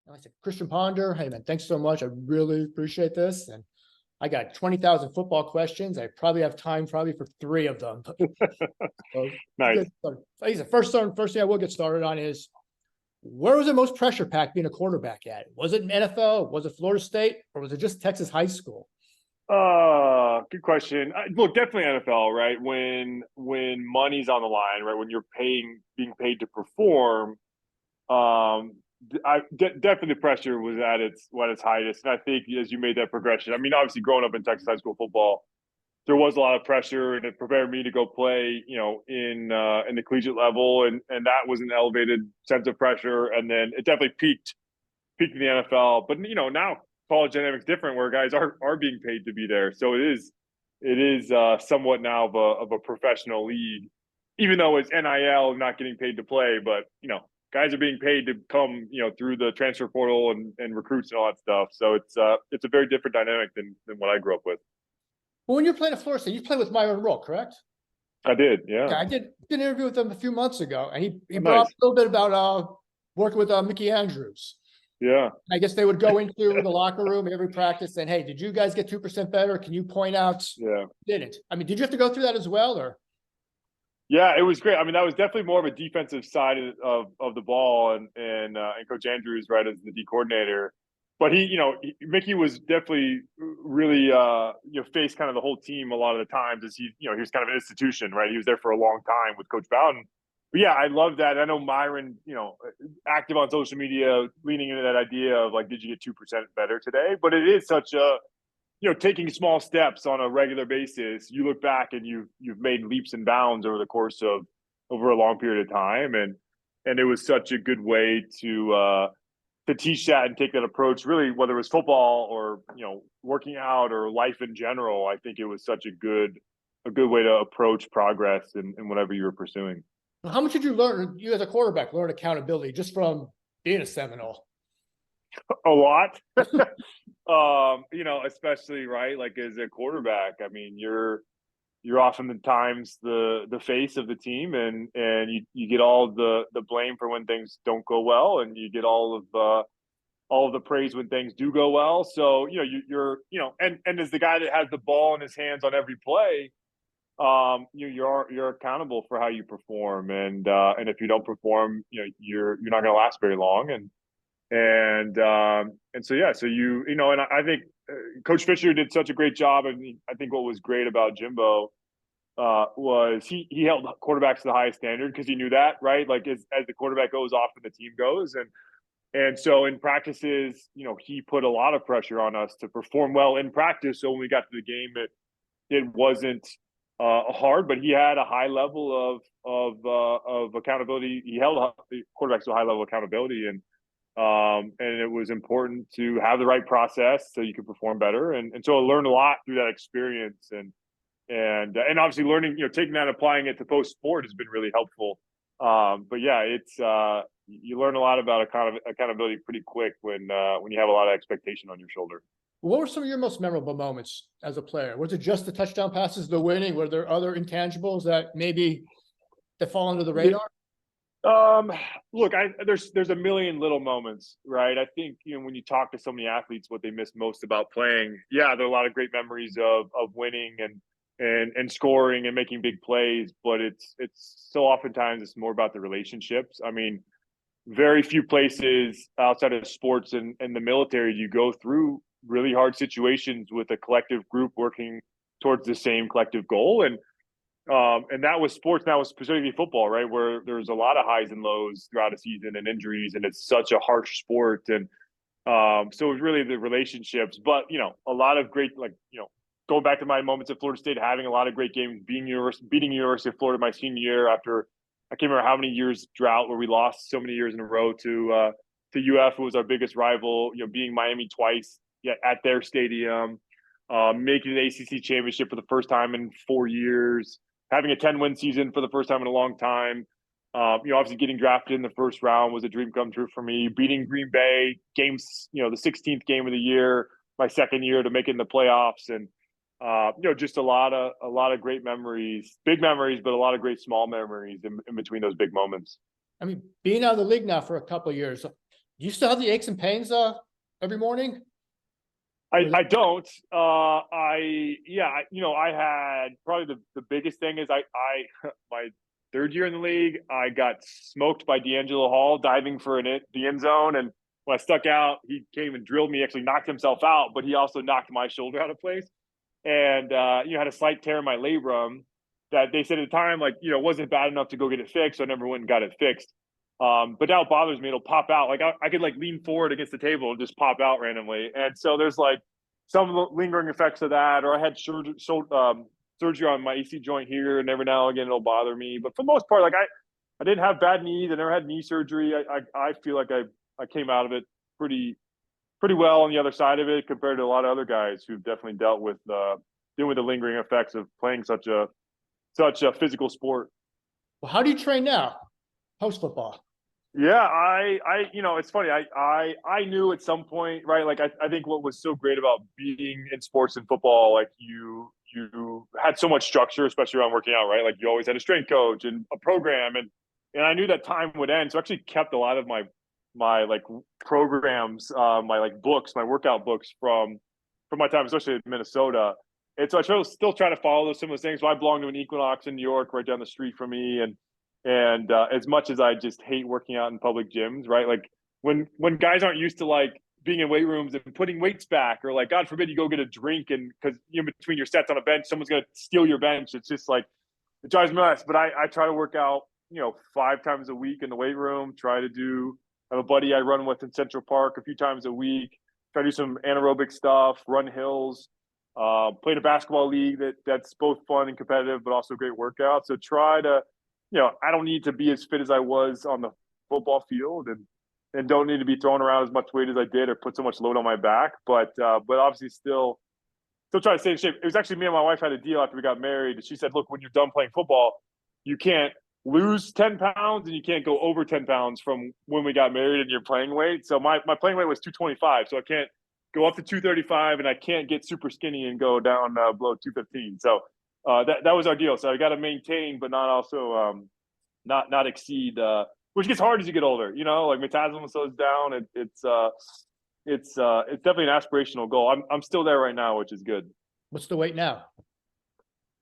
And I said, Christian Ponder, hey man, thanks so much. I really appreciate this. And I got 20,000 football questions. I probably have time for 3 of them. So, Nice. Like I said, first thing I will get started on is, where was the most pressure packed being a quarterback at? Was it NFL? Was it Florida State? Or was it just Texas high school? Good question. Look, definitely NFL, right? When money's on the line, right? When you're being paid to perform, definitely the pressure was at its highest. And I think as you made that progression, I mean, obviously growing up in Texas high school football, there was a lot of pressure, and it prepared me to go play, in the collegiate level, and that was an elevated sense of pressure. And then it definitely peaked in the NFL. But now college dynamics different, where guys are being paid to be there. So it is somewhat now of a professional league, even though it's NIL, not getting paid to play. But guys are being paid to come, through the transfer portal and recruits and all that stuff. So it's a very different dynamic than what I grew up with. Well, when you're playing at Florida State, you played with Myron Roll, correct? I did, yeah. Yeah, I did an interview with him a few months ago, and he brought Nice. up a little bit about working with Mickey Andrews. Yeah. I guess they would go into the locker room every practice and, hey, did you guys get 2% better? Can you point out? Yeah. Didn't. I mean, did you have to go through that as well, or? Yeah, it was great. I mean, that was definitely more of a defensive side of the ball, and Coach Andrews, right, as the D coordinator. But Mickey was definitely really faced kind of the whole team a lot of the times, as he was kind of an institution, right? He was there for a long time with Coach Bowden. But yeah, I love that. I know Myron, active on social media, leaning into that idea of like, did you get 2% better today? But it is such a taking small steps on a regular basis. You look back and you've made leaps and bounds over the course of over a long period of time, and it was such a good way to teach that and take that approach. Really, whether it was football or working out or life in general, I think it was such a good way to approach progress in whatever you were pursuing. How much did you learn? You as a quarterback learn accountability just from being a Seminole? A lot. Especially right, like as a quarterback. I mean, you're oftentimes the face of the team, and you get all the blame for when things don't go well, and you get all of the praise when things do go well. So you're and as the guy that has the ball in his hands on every play, you're accountable for how you perform, and if you don't perform, you're not going to last very long. And so yeah, so and I think Coach Fisher did such a great job. And I think what was great about Jimbo was he held quarterbacks to the highest standard, because he knew that, right? Like as the quarterback goes, often the team goes, and so in practices, he put a lot of pressure on us to perform well in practice. So when we got to the game, it wasn't hard, but he had a high level of accountability. He held the quarterbacks to a high level of accountability, and it was important to have the right process so you could perform better. And so I learned a lot through that experience, and obviously learning, taking that and applying it to post sport has been really helpful. But yeah, it's you learn a lot about accountability pretty quick when you have a lot of expectation on your shoulder. What were some of your most memorable moments as a player? Was it just the touchdown passes, the winning? Were there other intangibles that maybe that fall under the radar? Look, there's a million little moments, right? I think when you talk to so many athletes, what they miss most about playing, yeah, there are a lot of great memories of winning and scoring and making big plays, but it's so oftentimes it's more about the relationships. I mean, very few places outside of sports and the military do you go through really hard situations with a collective group working towards the same collective goal. And that was sports. That was specifically football, right? Where there's a lot of highs and lows throughout a season and injuries, and it's such a harsh sport. And so it was really the relationships, but a lot of great, going back to my moments at Florida State, having a lot of great games, beating University of Florida my senior year after I can't remember how many years drought where we lost so many years in a row to UF, who was our biggest rival. Beating Miami twice at their stadium, making the ACC championship for the first time in 4 years, having a 10-win season for the first time in a long time. Obviously getting drafted in the first round was a dream come true for me. Beating Green Bay, games, the 16th game of the year, my second year to make it in the playoffs, and just a lot of great memories, big memories, but a lot of great small memories in between those big moments. I mean, being out of the league now for a couple of years, Do you still have the aches and pains every morning? I don't. I had probably the biggest thing is my third year in the league, I got smoked by D'Angelo Hall diving for the end zone. And when I stuck out, he came and drilled me, actually knocked himself out, but he also knocked my shoulder out of place. And, had a slight tear in my labrum that they said at the time, like, it wasn't bad enough to go get it fixed. So I never went and got it fixed. But now it bothers me. It'll pop out. Like I could like lean forward against the table and just pop out randomly. And so there's like some lingering effects of that, or I had surgery on my AC joint here, and every now and again it'll bother me. But for the most part, like I didn't have bad knees. I never had knee surgery. I feel like I came out of it pretty well on the other side of it compared to a lot of other guys who've definitely dealt with dealing with the lingering effects of playing such a physical sport. Well, how do you train now, post football? Yeah, it's funny. I knew at some point, right? Like I think what was so great about being in sports and football, like you had so much structure, especially around working out, right? Like you always had a strength coach and a program, and I knew that time would end. So I actually kept a lot of my like programs, my like books, my workout books from my time, especially in Minnesota. And so I still try to follow some of those things. So I belong to an Equinox in New York, right down the street from me, and as much as I just hate working out in public gyms, right? Like when guys aren't used to like being in weight rooms and putting weights back, or like God forbid you go get a drink and because between your sets on a bench, someone's gonna steal your bench. It's just like it drives me nuts. But I try to work out, 5 times a week in the weight room. I have a buddy I run with in Central Park a few times a week. Try to do some anaerobic stuff, run hills. Played a basketball league that's both fun and competitive, but also a great workout. So try to, I don't need to be as fit as I was on the football field, and don't need to be throwing around as much weight as I did or put so much load on my back. But obviously still try to stay in shape. It was actually me and my wife had a deal after we got married. She said, look, when you're done playing football, you can't lose 10 pounds and you can't go over 10 pounds from when we got married and your playing weight. So my playing weight was 225. So I can't go up to 235 and I can't get super skinny and go down below 215. So that was our deal. So I got to maintain, but not also not exceed, which gets hard as you get older, like metabolism slows down. It's definitely an aspirational goal. I'm still there right now, which is good. What's the weight now?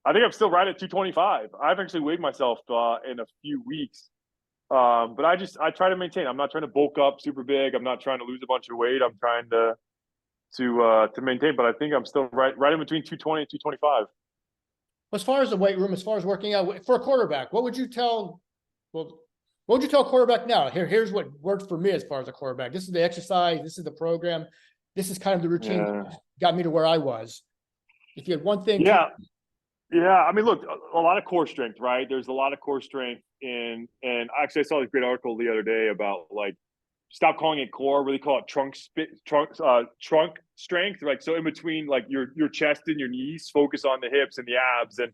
I think I'm still right at 225. I've actually weighed myself in a few weeks. But I try to maintain. I'm not trying to bulk up super big. I'm not trying to lose a bunch of weight. I'm trying to maintain, but I think I'm still right in between 220 and 225. As far as the weight room, as far as working out for a quarterback, what would you tell a quarterback now? Here's what worked for me as far as a quarterback. This is the exercise, this is the program, this is kind of the routine that got me to where I was. If you had one thing. Yeah. I mean, look, a lot of core strength, right? There's a lot of core strength and actually I saw this great article the other day about like stop calling it core, really call it trunk strength. Like so in between like your chest and your knees, focus on the hips and the abs and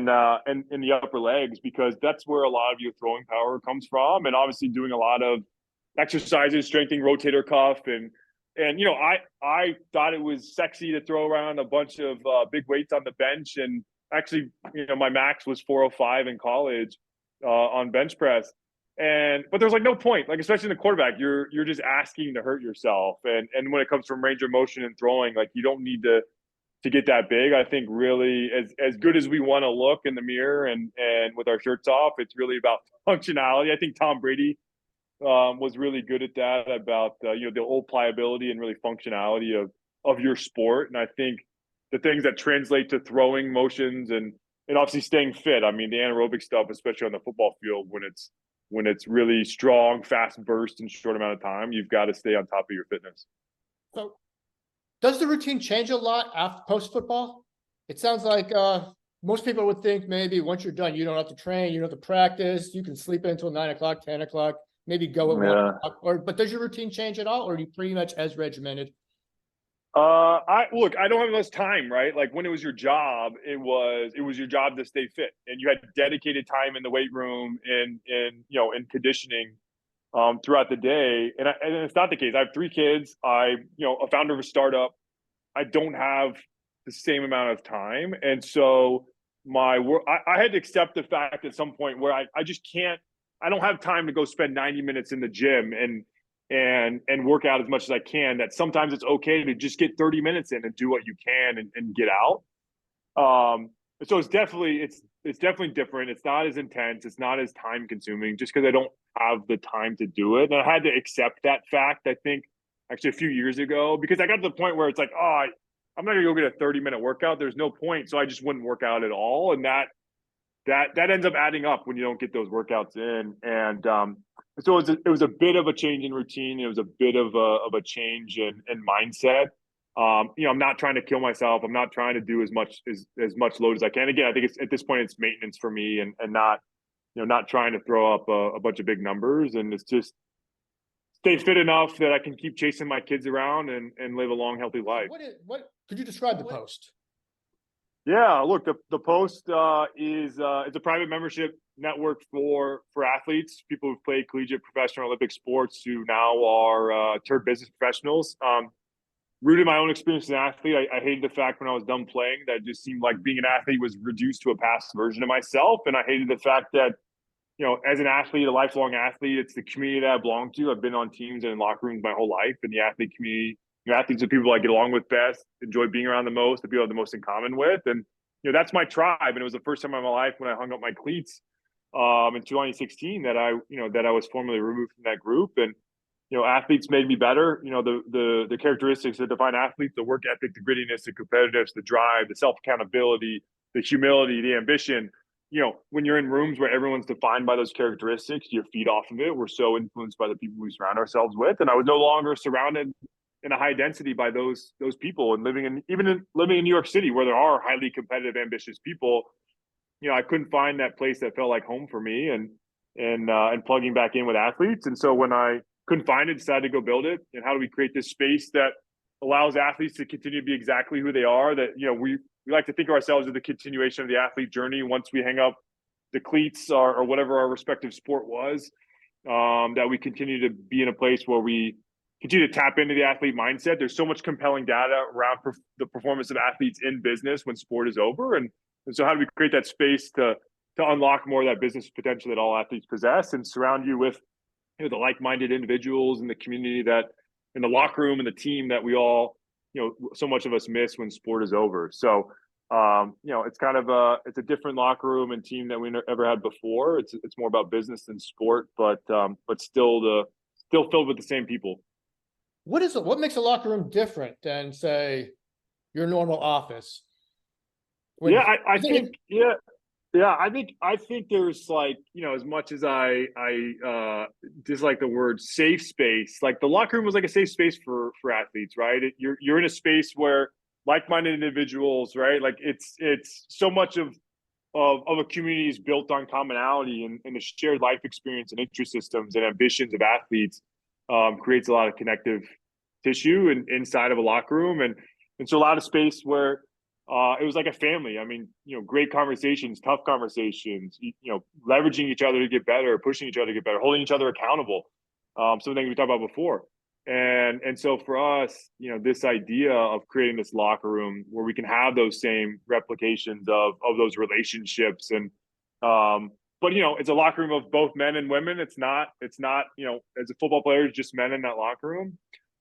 the upper legs, because that's where a lot of your throwing power comes from. And obviously doing a lot of exercises, strengthening rotator cuff and I thought it was sexy to throw around a bunch of big weights on the bench. And actually, my max was 405 in college on bench press. But there's like no point, like especially in the quarterback, you're just asking to hurt yourself. And when it comes from range of motion and throwing, like you don't need to get that big. I think really as good as we want to look in the mirror and with our shirts off, it's really about functionality. I think Tom Brady was really good at that, about the old pliability and really functionality of your sport. And I think the things that translate to throwing motions and obviously staying fit. I mean, the anaerobic stuff, especially on the football field, when it's really strong, fast burst in short amount of time, you've got to stay on top of your fitness. So does the routine change a lot after post football? It sounds like most people would think maybe once you're done, you don't have to train, you don't have to practice, you can sleep until 9 o'clock, 10 o'clock, maybe go at 1 o'clock. But does your routine change at all, or are you pretty much as regimented? I don't have much time, right? Like when it was your job, it was your job to stay fit, and you had dedicated time in the weight room and in conditioning throughout the day. And it's not the case. I have 3 kids. I a founder of a startup. I don't have the same amount of time, and so my work. I had to accept the fact at some point where I just can't. I don't have time to go spend 90 minutes in the gym and and work out as much as I can, that sometimes it's okay to just get 30 minutes in and do what you can and get out. So it's definitely different. It's not as intense. It's not as time consuming just because I don't have the time to do it. And I had to accept that fact, I think, actually a few years ago, because I got to the point where it's like, oh, I'm not gonna go get a 30-minute workout. There's no point. So I just wouldn't work out at all. And that ends up adding up when you don't get those workouts in. And so it was a bit of a change in routine. It was a bit of a change in mindset. I'm not trying to kill myself. I'm not trying to do as much load as I can. Again, I think it's at this point it's maintenance for me, and not not trying to throw up a bunch of big numbers. And it's just stay fit enough that I can keep chasing my kids around and live a long, healthy life. What could you describe the Post? Yeah, look, the Post is it's a private membership network for athletes, people who've played collegiate, professional, Olympic sports, who now are turned business professionals. Rooted my own experience as an athlete, I hated the fact when I was done playing that it just seemed like being an athlete was reduced to a past version of myself, and I hated the fact that as an athlete, a lifelong athlete, it's the community that I belong to. I've been on teams and in locker rooms my whole life, and the athlete community. Athletes are people I get along with best, enjoy being around the most, the people I have the most in common with. And, that's my tribe. And it was the first time in my life when I hung up my cleats in 2016 that I was formally removed from that group. And, athletes made me better. The characteristics that define athletes, the work ethic, the grittiness, the competitiveness, the drive, the self-accountability, the humility, the ambition. When you're in rooms where everyone's defined by those characteristics, you feed off of it. We're so influenced by the people we surround ourselves with. And I was no longer surrounded in a high density by those people, and living in New York City, where there are highly competitive, ambitious people. I couldn't find that place that felt like home for me, and plugging back in with athletes. And so when I couldn't find it, decided to go build it. And how do we create this space that allows athletes to continue to be exactly who they are? That we like to think of ourselves as the continuation of the athlete journey once we hang up the cleats or whatever our respective sport was. That we continue to be in a place where we continue to tap into the athlete mindset. There's so much compelling data around the performance of athletes in business when sport is over. And so how do we create that space to unlock more of that business potential that all athletes possess, and surround you with the like-minded individuals in the community, that in the locker room and the team that we all, so much of us miss when sport is over. So, it's kind of it's a different locker room and team that we ever had before. It's more about business than sport, but still filled with the same people. What makes a locker room different than, say, your normal office? I think there's, like, as much as I dislike the word safe space, like the locker room was like a safe space for athletes, right? You're in a space where like-minded individuals, right? Like it's so much of a community is built on commonality and the shared life experience and interest systems and ambitions of athletes. Creates a lot of connective tissue inside of a locker room, and so a lot of space where it was like a family. I mean, great conversations, tough conversations, leveraging each other to get better, pushing each other to get better, holding each other accountable. Some of the things we talked about before. And so for us, this idea of creating this locker room where we can have those same replications of those relationships, and but it's a locker room of both men and women. It's not as a football player, it's just men in that locker room.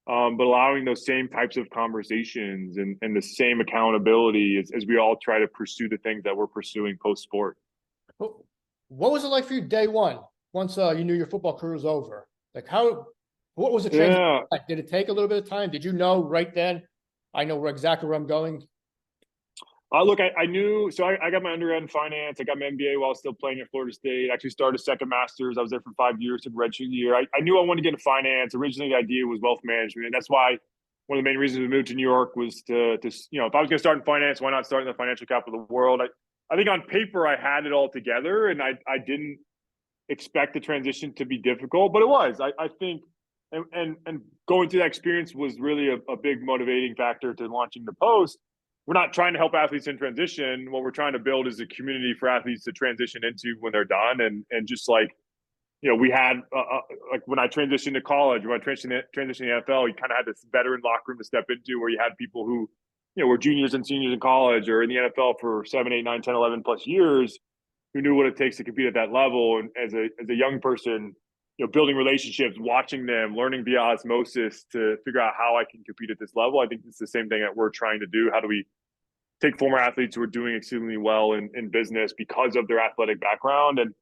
But allowing those same types of conversations and the same accountability as we all try to pursue the things that we're pursuing post-sport. What was it like for you day one, once you knew your football career was over? Like what was the transition like? Did it take a little bit of time? Did you know right then, I know exactly where I'm going? Look, I knew, so I got my undergrad in finance. I got my MBA while I was still playing at Florida State. I actually started a second master's. I was there for 5 years, took a redshirt year. I knew I wanted to get into finance. Originally, the idea was wealth management. And that's why one of the main reasons we moved to New York was to if I was going to start in finance, why not start in the financial capital of the world? I think on paper, I had it all together, and I didn't expect the transition to be difficult, but it was. I think, and going through that experience was really a big motivating factor to launching the Post. We're not trying to help athletes in transition. What we're trying to build is a community for athletes to transition into when they're done. And just like, we had, like when I transitioned to college, when I transitioned to the NFL, you kind of had this veteran locker room to step into where you had people who, were juniors and seniors in college or in the NFL for 7, 8, 9, 10, 11 plus years, who knew what it takes to compete at that level. And as a young person, building relationships, watching them, learning via osmosis to figure out how I can compete at this level. I think it's the same thing that we're trying to do. How do we take former athletes who are doing exceedingly well in business because of their athletic background, and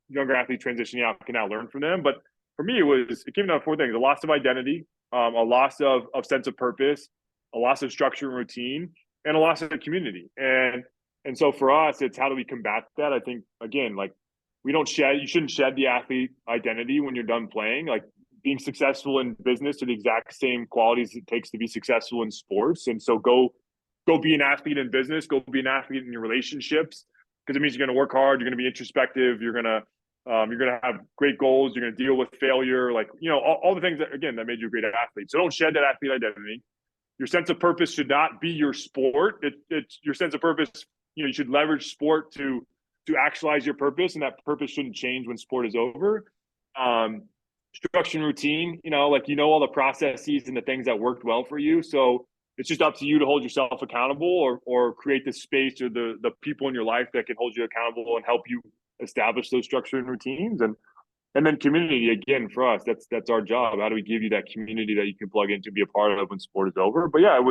younger athletes transitioning out can now learn from them. But for me, it came down to four things: a loss of identity, a loss of sense of purpose, a loss of structure and routine, and a loss of community. And so for us, it's how do we combat that? I think, again, like, you shouldn't shed the athlete identity when you're done playing. Like, being successful in business are the exact same qualities it takes to be successful in sports. And so go be an athlete in business, go be an athlete in your relationships, because it means you're going to work hard, you're going to be introspective, you're going to have great goals, you're going to deal with failure, like, all the things that, again, that made you a great athlete. So don't shed that athlete identity. Your sense of purpose should not be your sport. It's your sense of purpose. You should leverage sport to actualize your purpose, and that purpose shouldn't change when sport is over. Structure and routine, all the processes and the things that worked well for you. So it's just up to you to hold yourself accountable, or create the space or the people in your life that can hold you accountable and help you establish those structure and routines. And then community, again, for us, that's our job. How do we give you that community that you can plug into, be a part of when sport is over? But yeah, it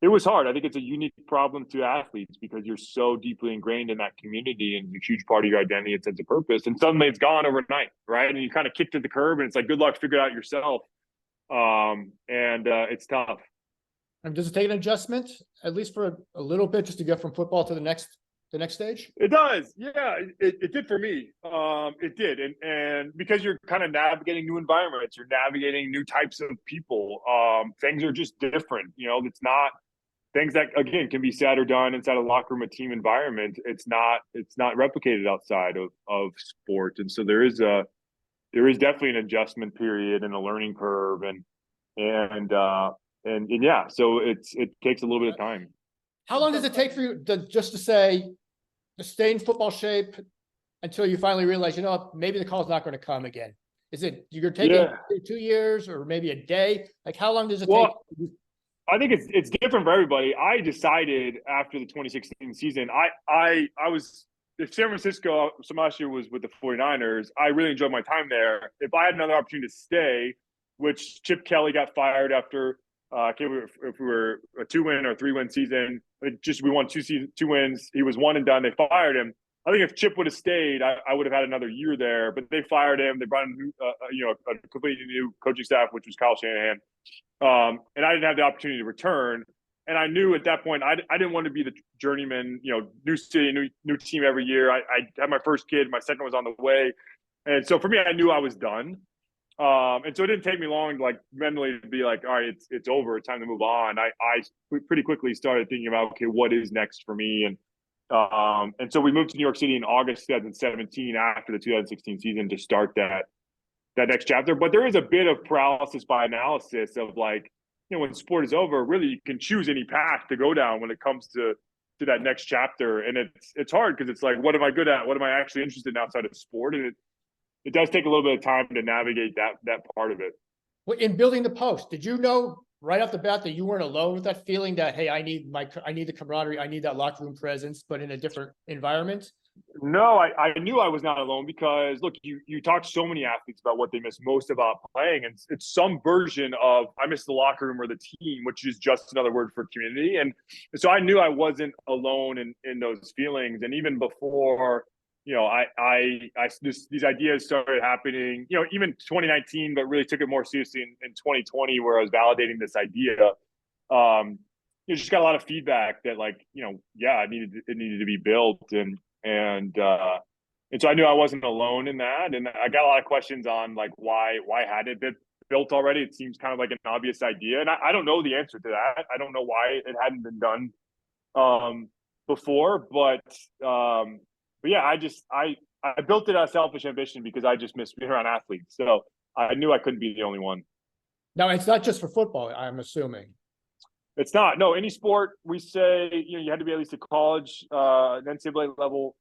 was hard. I think it's a unique problem to athletes because you're so deeply ingrained in that community and a huge part of your identity and sense of purpose. And suddenly it's gone overnight, right? And you kind of kicked to the curb, and it's like, good luck, figure it out yourself. It's tough. And does it take an adjustment, at least for a little bit, just to get from football to the next stage? It does. Yeah, it did for me. It did. And because you're kind of navigating new environments, you're navigating new types of people. Things are just different. It's not things that, again, can be said or done inside a locker room, a team environment. It's not replicated outside of sport. And so there is definitely an adjustment period and a learning curve, and yeah, so it takes a little bit of time. How long does it take for you to stay in football shape until you finally realize, maybe the call's not going to come again? Is it you're taking 2 years or maybe a day? Like, how long does it take? I think it's different for everybody. I decided after the 2016 season, I was, if San Francisco last year was with the 49ers, I really enjoyed my time there. If I had another opportunity to stay, which Chip Kelly got fired after, I can't remember if we were a 2-win or 3-win season. We won 2 wins. He was one and done. They fired him. I think if Chip would have stayed, I would have had another year there. But they fired him. They brought in a completely new coaching staff, which was Kyle Shanahan. And I didn't have the opportunity to return. And I knew at that point I didn't want to be the journeyman. New city, new team every year. I had my first kid. My second was on the way. And so for me, I knew I was done. And so it didn't take me long to mentally be like, all right, it's over. It's time to move on. I pretty quickly started thinking about, okay, what is next for me? And so we moved to New York City in August 2017 after the 2016 season to start that next chapter. But there is a bit of paralysis by analysis of when sport is over, really you can choose any path to go down when it comes to that next chapter. And it's hard because it's like, what am I good at? What am I actually interested in outside of sport? And it does take a little bit of time to navigate that part of it. Well, in building the Post, did you know right off the bat that you weren't alone with that feeling that, hey, I need the camaraderie, I need that locker room presence, but in a different environment? No, I knew I was not alone because, look, you talk to so many athletes about what they miss most about playing, and it's some version of I miss the locker room or the team, which is just another word for community. And so I knew I wasn't alone in those feelings. And even before, these ideas started happening, even 2019, but really took it more seriously in 2020, where I was validating this idea. You just got a lot of feedback that it needed to be built. And so I knew I wasn't alone in that. And I got a lot of questions on why had it been built already? It seems kind of like an obvious idea. And I don't know the answer to that. I don't know why it hadn't been done before, but yeah, I built it out of selfish ambition because I just miss being around athletes. So I knew I couldn't be the only one. Now, it's not just for football, I'm assuming. It's not. No, any sport, we say, you had to be at least a college, an NCAA level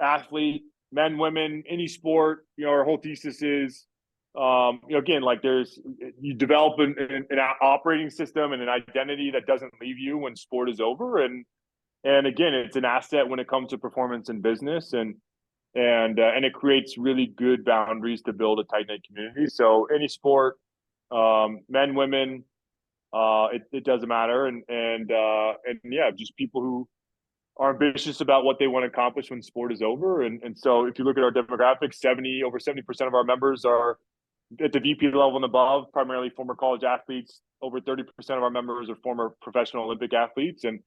athlete, men, women, any sport. Our whole thesis is, again, you develop an operating system and an identity that doesn't leave you when sport is over. And again, it's an asset when it comes to performance in business. And and it creates really good boundaries to build a tight knit community. So any sport, men, women, it doesn't matter, and yeah, just people who are ambitious about what they want to accomplish when sport is over. And so if you look at our demographics, over 70% of our members are at the VP level and above, primarily former college athletes. Over 30% of our members are former professional Olympic athletes. And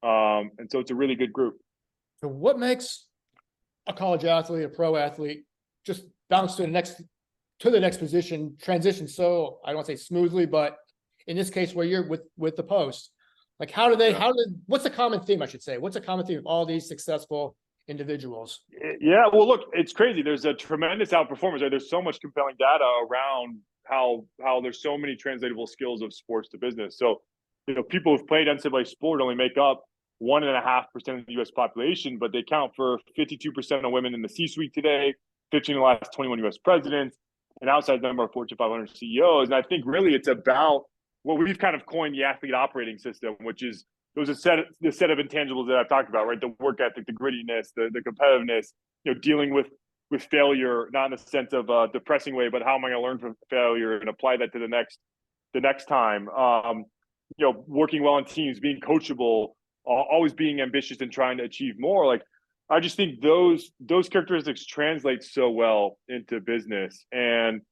so it's a really good group. So what makes a college athlete, a pro athlete, just bounce to the next position, transition? So I don't want to say smoothly, but in this case where you're with the Post, like what's the common theme, I should say? What's a common theme of all these successful individuals? Yeah, well, look, it's crazy. There's a tremendous outperformance. Right? There's so much compelling data around how there's so many translatable skills of sports to business. So, people who've played NCAA sport only make up 1.5% of the U.S. population, but they count for 52% of women in the C-suite today, 15 of the last 21 U.S. presidents, an outsized number of Fortune 500 CEOs. And I think really it's about what we've kind of coined the athlete operating system, which is the set of intangibles that I've talked about, right? The work ethic, the grittiness, the competitiveness, dealing with failure, not in the sense of a depressing way, but how am I going to learn from failure and apply that to the next time? Working well in teams, being coachable, always being ambitious and trying to achieve more. Like, I just think those characteristics translate so well into business, and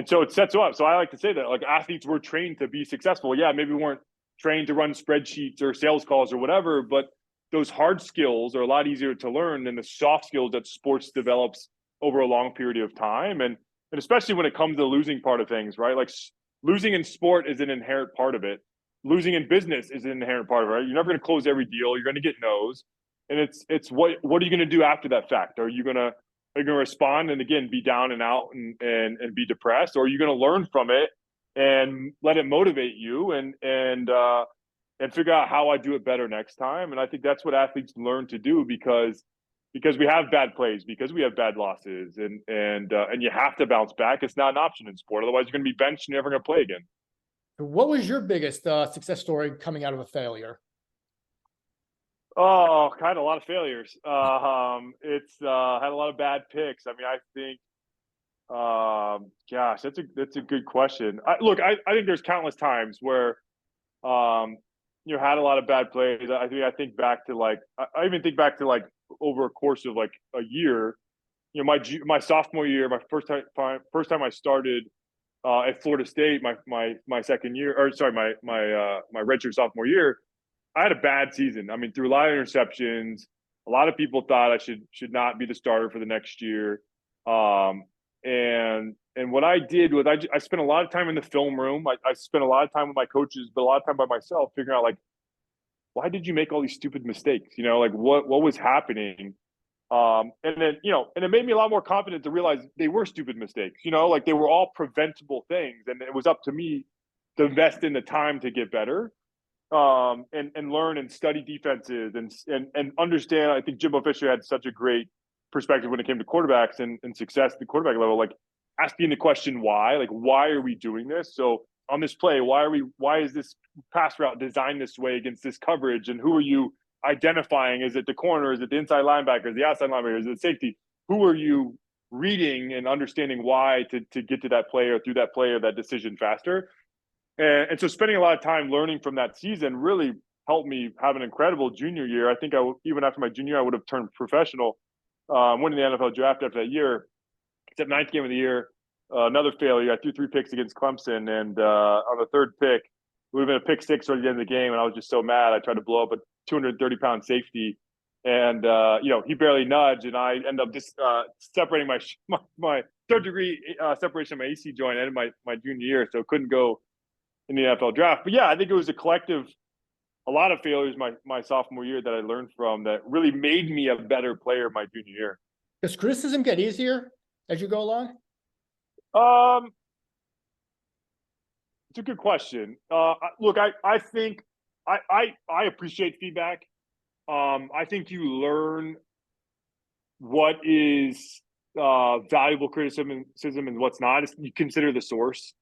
so it sets you up. So I like to say that, like, athletes were trained to be successful. Yeah, maybe we weren't trained to run spreadsheets or sales calls or whatever, but those hard skills are a lot easier to learn than the soft skills that sports develops over a long period of time. And especially when it comes to the losing part of things, right? Like, losing in sport is an inherent part of it. Losing in business is an inherent part of it, right? You're never going to close every deal. You're going to get no's. And it's what are you going to do after that fact? Are you going to respond and, again, be down and out and be depressed? Or are you going to learn from it and let it motivate you and figure out how I do it better next time? And I think that's what athletes learn to do, because we have bad plays, because we have bad losses, and you have to bounce back. It's not an option in sport. Otherwise, you're going to be benched and you're never going to play again. What was your biggest success story coming out of a failure? Oh, kind of a lot of failures. It's had a lot of bad picks. I mean, I think, gosh, that's a good question. I think there's countless times where, had a lot of bad plays. I think back to, like, I even think back to, like, over a course of like a year. My sophomore year, my first time I started at Florida State, my second year, or sorry, my redshirt sophomore year, I had a bad season. I mean, threw a lot of interceptions. A lot of people thought I should not be the starter for the next year. And what I did was I spent a lot of time in the film room. I spent a lot of time with my coaches, but a lot of time by myself, figuring out, like, why did you make all these stupid mistakes? Like, what was happening? And then, and it made me a lot more confident to realize they were stupid mistakes. Like, they were all preventable things, and it was up to me to invest in the time to get better. And learn and study defenses and understand. I think Jimbo Fisher had such a great perspective when it came to quarterbacks and success at the quarterback level, like asking the question why, like, why are we doing this? So on this play, why is this pass route designed this way against this coverage? And who are you identifying? Is it the corner? Is it the inside linebacker? Is it the outside linebacker? Is it safety? Who are you reading and understanding why to get to that play or through that play or that decision faster? And so spending a lot of time learning from that season really helped me have an incredible junior year. I think even after my junior year, I would have turned professional, winning the NFL draft after that year. Except ninth game of the year, another failure. I threw 3 picks against Clemson, and on the third pick, it would have been a pick 6 at the end of the game, and I was just so mad. I tried to blow up a 230-pound safety, and he barely nudged, and I ended up just separating my third degree separation of my AC joint ended my junior year, so couldn't go in the NFL draft. But yeah, I think it was a lot of failures my sophomore year that I learned from that really made me a better player my junior year. Does criticism get easier as you go along? It's a good question. Look, I think I appreciate feedback. I think you learn what is valuable criticism and what's not. You consider the source.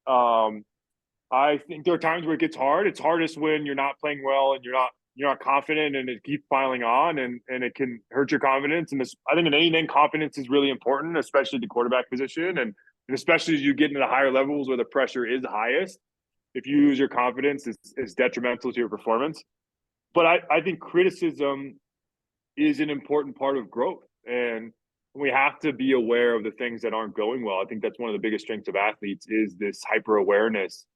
I think there are times where it gets hard. It's hardest when you're not playing well and you're not you're not confident and it keeps piling on and it can hurt your confidence. And this, I think in anything, confidence is really important, especially the quarterback position. And especially as you get into the higher levels where the pressure is highest, if you lose your confidence, it's detrimental to your performance. But I think criticism is an important part of growth. And we have to be aware of the things that aren't going well. I think that's one of the biggest strengths of athletes is this hyper awareness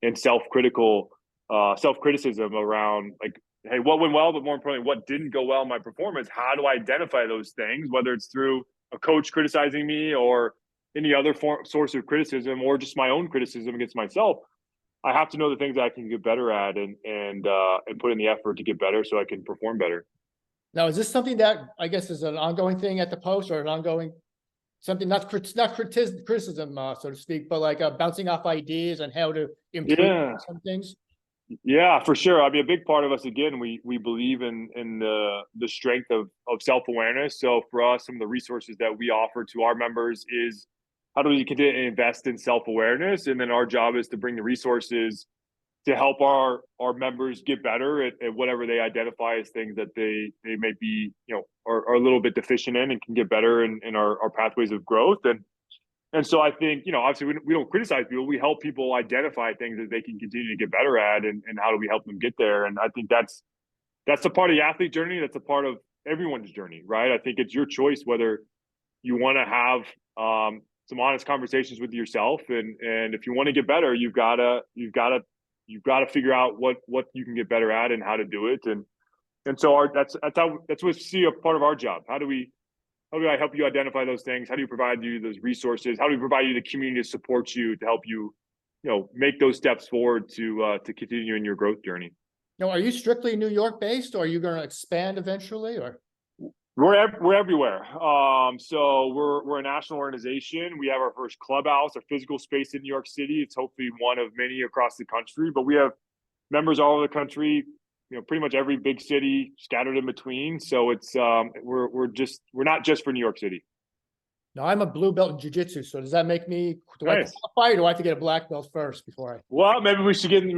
and self-criticism around like, hey, what went well, but more importantly, what didn't go well in my performance? How do I identify those things, whether it's through a coach criticizing me or any other source of criticism or just my own criticism against myself? I have to know the things that I can get better at and put in the effort to get better so I can perform better. Now, is this something that I guess is an ongoing thing at the Post, or an ongoing something not criticism, so to speak, but like bouncing off ideas on how to improve some things? Yeah, for sure. I mean, a big part of us, again, we believe in the strength of self-awareness. So for us, some of the resources that we offer to our members is how do we continue to invest in self-awareness? And then our job is to bring the resources to help our members get better at whatever they identify as things that they may be, are a little bit deficient in and can get better in our pathways of growth. And so I think, obviously we don't criticize people. We help people identify things that they can continue to get better at and how do we help them get there. And I think that's a part of the athlete journey. That's a part of everyone's journey, right? I think it's your choice whether you want to have some honest conversations with yourself. And if you want to get better, you've got to figure out what you can get better at and how to do it. And so that's what we see a part of our job. How do I help you identify those things? How do you provide you those resources? How do we provide you the community to support you to help you, make those steps forward to continue in your growth journey? Now, are you strictly New York based, or are you going to expand eventually, or? We're everywhere. So we're a national organization. We have our first clubhouse, our physical space in New York City. It's hopefully one of many across the country, but we have members all over the country, pretty much every big city scattered in between. So it's we're not just for New York City. No, I'm a blue belt in jiu-jitsu. So does that make me, do I Nice. qualify, or do I have to get a black belt first before I? Well, maybe we should get on the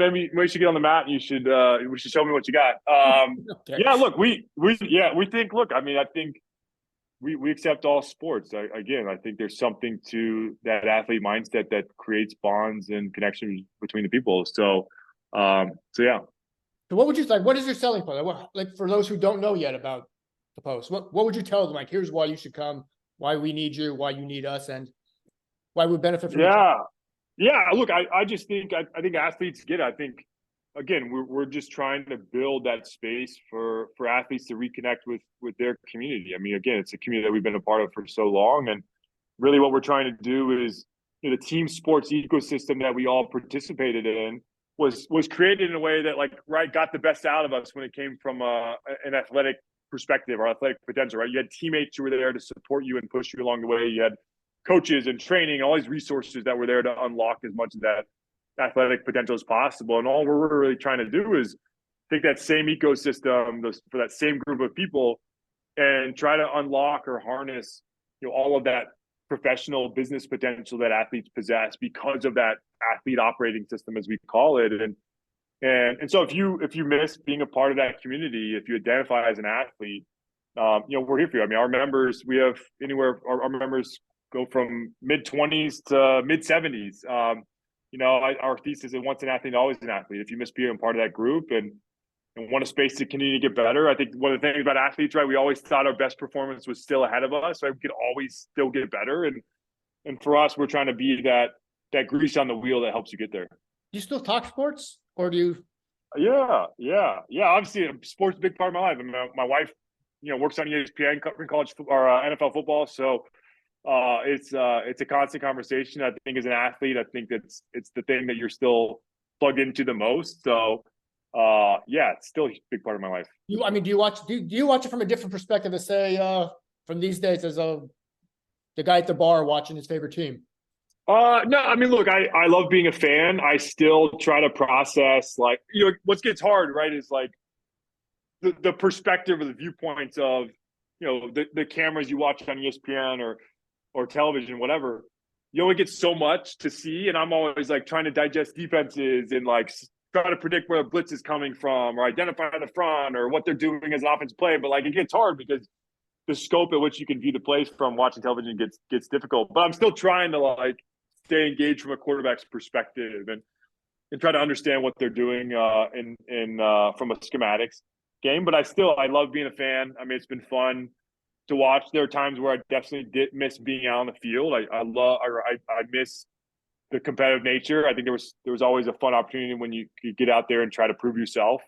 mat and we should show me what you got. Okay. Yeah, look, we think, look, I mean, I think we accept all sports. I think there's something to that athlete mindset that creates bonds and connections between the people. So yeah. So what would you like? What is your selling point? Like for those who don't know yet about the Post, what would you tell them? Like, here's why you should come, why we need you, why you need us, and why we benefit from each other. Yeah. Look, I just think I think athletes get it. I think again we're just trying to build that space for athletes to reconnect with their community. I mean, again, it's a community that we've been a part of for so long, and really what we're trying to do is the team sports ecosystem that we all participated in was created in a way that got the best out of us when it came from an athletic perspective or athletic potential, right? You had teammates who were there to support you and push you along the way. You had coaches and training, all these resources that were there to unlock as much of that athletic potential as possible. And all we're really trying to do is take that same ecosystem for that same group of people and try to unlock or harness, all of that professional business potential that athletes possess because of that athlete operating system, as we call it. And so if you miss being a part of that community, if you identify as an athlete, we're here for you. I mean, our members, we have our members go from mid-20s to mid-70s. Our thesis is once an athlete, always an athlete. If you miss being a part of that group and want a space to continue to get better, I think one of the things about athletes, right, we always thought our best performance was still ahead of us, right? We could always still get better. And for us, we're trying to be that grease on the wheel that helps you get there. Do you still talk sports, or do you? Yeah. Obviously, sports is a big part of my life. I mean, my wife, works on ESPN covering college or NFL football. So it's a constant conversation. I think as an athlete, I think it's the thing that you're still plugged into the most. So it's still a big part of my life. Do you watch it from a different perspective, as say from these days as the guy at the bar watching his favorite team? No, I mean, look, I love being a fan. I still try to process what gets hard, right, is the perspective or the viewpoints of the cameras you watch on ESPN or television, whatever. You only get so much to see, and I'm always trying to digest defenses and try to predict where the blitz is coming from or identify the front or what they're doing as an offensive play. But like it gets hard because the scope at which you can view the plays from watching television gets difficult. But I'm still trying to like stay engaged from a quarterback's perspective and try to understand what they're doing in from a schematics game. But I love being a fan. I mean, it's been fun to watch. There are times where I definitely did miss being out on the field. I miss the competitive nature. I think there was always a fun opportunity when you could get out there and try to prove yourself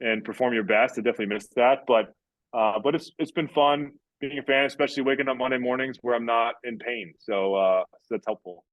and perform your best. I definitely missed that, but it's been fun being a fan, especially waking up Monday mornings where I'm not in pain. So that's helpful.